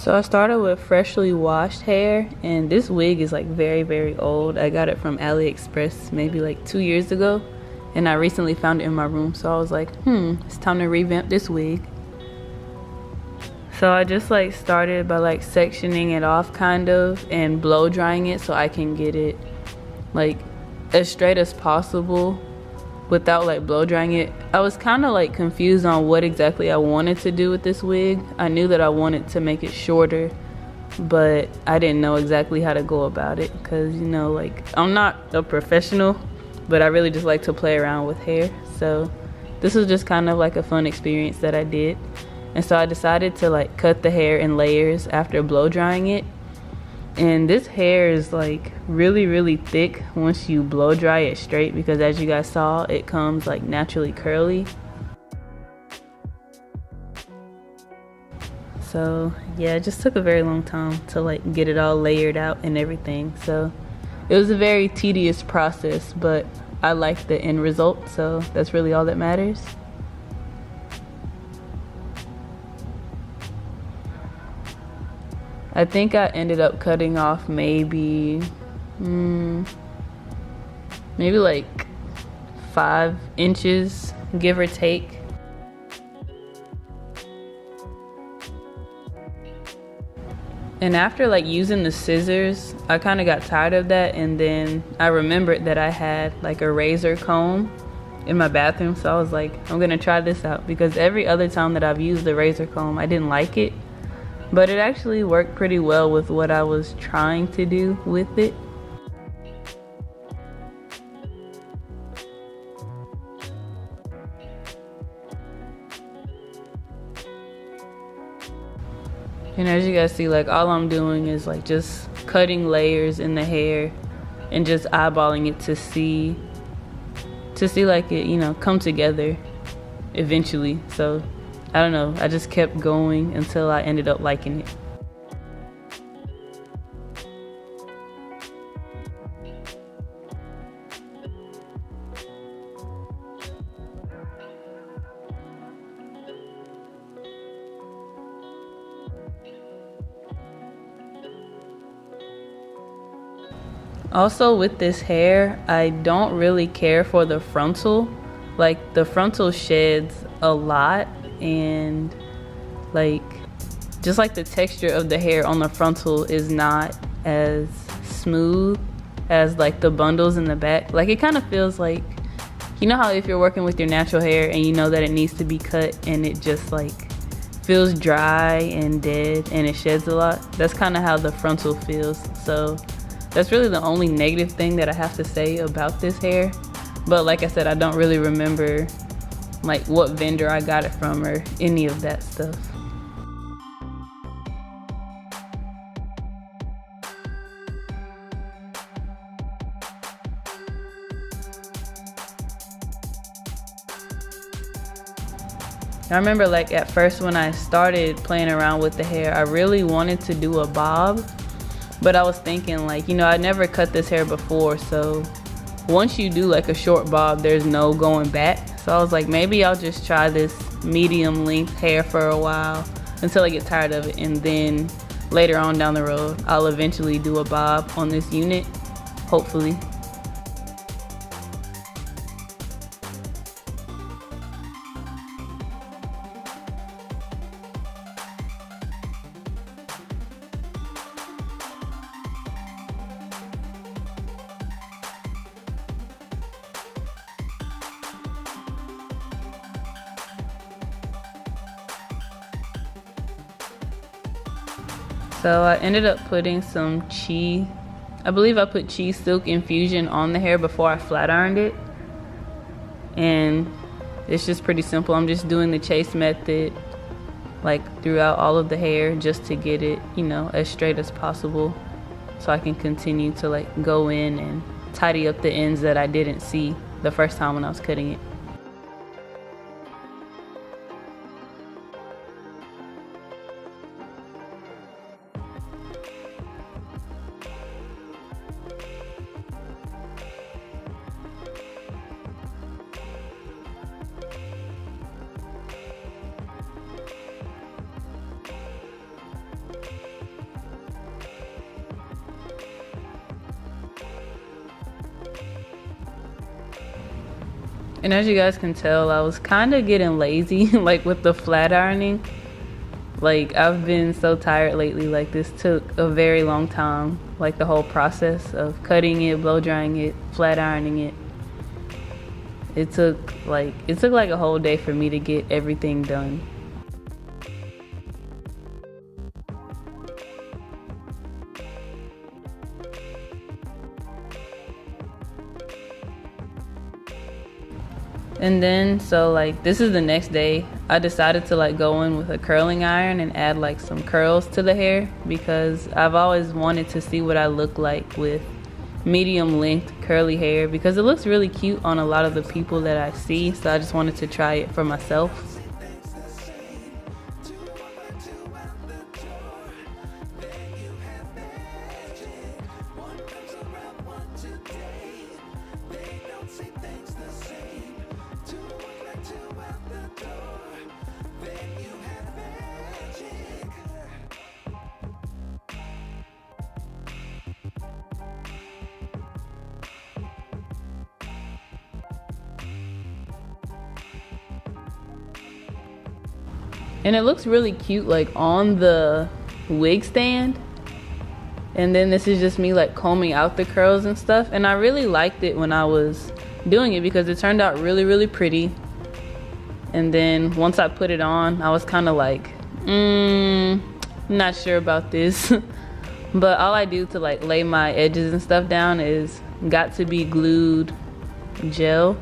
So I started with freshly washed hair, and this wig is like very old. I got it from AliExpress maybe like 2 years ago, and I recently found it in my room, so I was like, it's time to revamp this wig. So I just like started by like sectioning it off kind of and blow drying it so I can get it like as straight as possible without like blow drying it. I was kind of like confused on what exactly I wanted to do with this wig. I knew that I wanted to make it shorter, but I didn't know exactly how to go about it because, you know, like I'm not a professional, but I really just like to play around with hair. So this was just kind of like a fun experience that I did. And so I decided to like cut the hair in layers after blow drying it. And this hair is like really thick once you blow dry it straight, because as you guys saw, it comes like naturally curly. So yeah, it just took a very long time to like get it all layered out and everything. So it was a very tedious process, but I liked the end result, so that's really all that matters. I think I ended up cutting off maybe like 5 inches, give or take. And after like using the scissors, I kind of got tired of that, and then I remembered that I had like a razor comb in my bathroom, so I was like, I'm gonna try this out, because every other time that I've used the razor comb, I didn't like it. But it actually worked pretty well with what I was trying to do with it. And as you guys see, like all I'm doing is like just cutting layers in the hair and just eyeballing it to see like it, you know, come together eventually. So I don't know, I just kept going until I ended up liking it. Also with this hair, I don't really care for the frontal. Like the frontal sheds a lot, and like just like the texture of the hair on the frontal is not as smooth as like the bundles in the back. Like it kind of feels like, you know how if you're working with your natural hair and you know that it needs to be cut and it just like feels dry and dead and it sheds a lot? That's kind of how the frontal feels. So that's really the only negative thing that I have to say about this hair. But like I said, I don't really remember like what vendor I got it from or any of that stuff. I remember like at first when I started playing around with the hair, I really wanted to do a bob, but I was thinking like, you know, I never cut this hair before, so once you do like a short bob, there's no going back. So I was like, maybe I'll just try this medium length hair for a while until I get tired of it, and then later on down the road, I'll eventually do a bob on this unit, hopefully. So I ended up putting some I believe I put Chi Silk Infusion on the hair before I flat ironed it. And it's just pretty simple. I'm just doing the chase method like throughout all of the hair just to get it, you know, as straight as possible, so I can continue to like go in and tidy up the ends that I didn't see the first time when I was cutting it. And as you guys can tell, I was kind of getting lazy like with the flat ironing. Like I've been so tired lately. Like this took a very long time, like the whole process of cutting it, blow drying it, flat ironing it. It took like a whole day for me to get everything done. And then, so like this is the next day, I decided to like go in with a curling iron and add like some curls to the hair, because I've always wanted to see what I look like with medium length curly hair, because it looks really cute on a lot of the people that I see. So I just wanted to try it for myself. And it looks really cute like on the wig stand. And then this is just me like combing out the curls and stuff. And I really liked it when I was doing it because it turned out really, really pretty. And then once I put it on, I was kind of like, not sure about this. But all I do to like lay my edges and stuff down is got to be glued gel.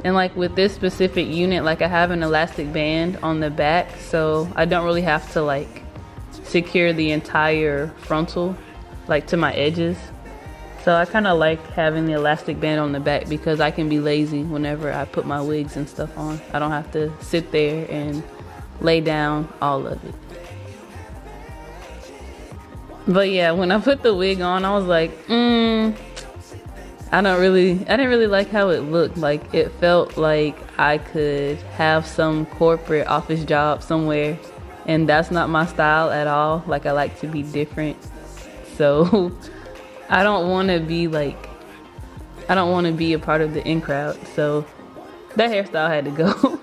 And like with this specific unit, like I have an elastic band on the back, so I don't really have to like secure the entire frontal like to my edges. So I kind of like having the elastic band on the back because I can be lazy whenever I put my wigs and stuff on. I don't have to sit there and lay down all of it. But yeah, when I put the wig on, I was like, I didn't really like how it looked. Like it felt like I could have some corporate office job somewhere, and that's not my style at all. Like I like to be different. So I don't want to be a part of the in crowd. So that hairstyle had to go.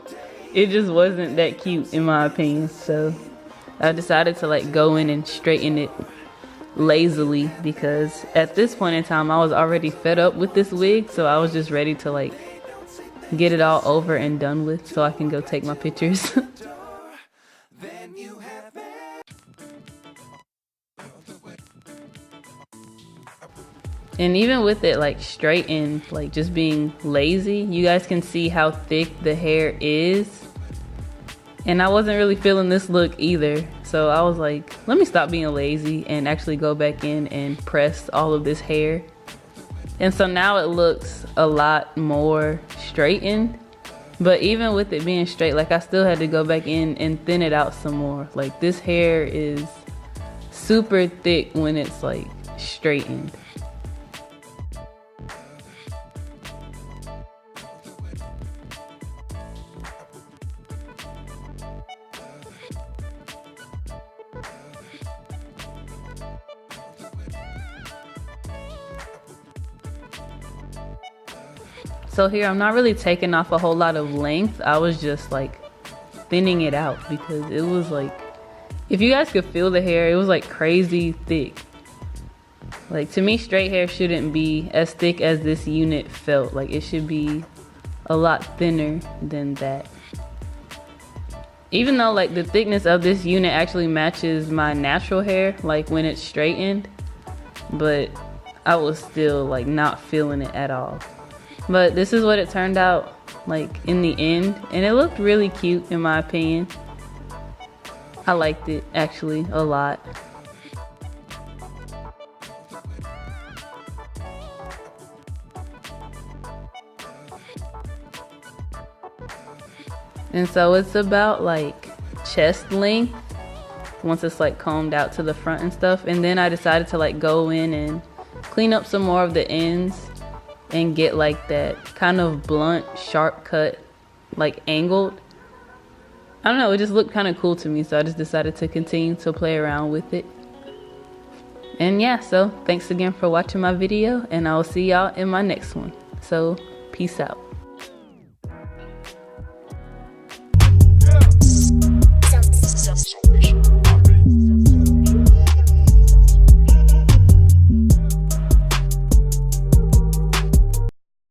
It just wasn't that cute in my opinion. So I decided to like go in and straighten it lazily, because at this point in time I was already fed up with this wig, so I was just ready to like get it all over and done with so I can go take my pictures. And even with it like straightened, like just being lazy, you guys can see how thick the hair is. And I wasn't really feeling this look either. So I was like, let me stop being lazy and actually go back in and press all of this hair. And so now it looks a lot more straightened. But even with it being straight, like I still had to go back in and thin it out some more. Like this hair is super thick when it's like straightened. So here I'm not really taking off a whole lot of length. I was just like thinning it out because it was like, if you guys could feel the hair, it was like crazy thick. Like to me, straight hair shouldn't be as thick as this unit felt. Like it should be a lot thinner than that. Even though like the thickness of this unit actually matches my natural hair, like when it's straightened, but I was still like not feeling it at all. But this is what it turned out like in the end, and it looked really cute in my opinion. I liked it actually a lot. And so it's about like chest length once it's like combed out to the front and stuff. And then I decided to like go in and clean up some more of the ends and get like that kind of blunt, sharp cut, like angled. I don't know, it just looked kind of cool to me, so I just decided to continue to play around with it. And yeah, so thanks again for watching my video, and I will see y'all in my next one. So peace out.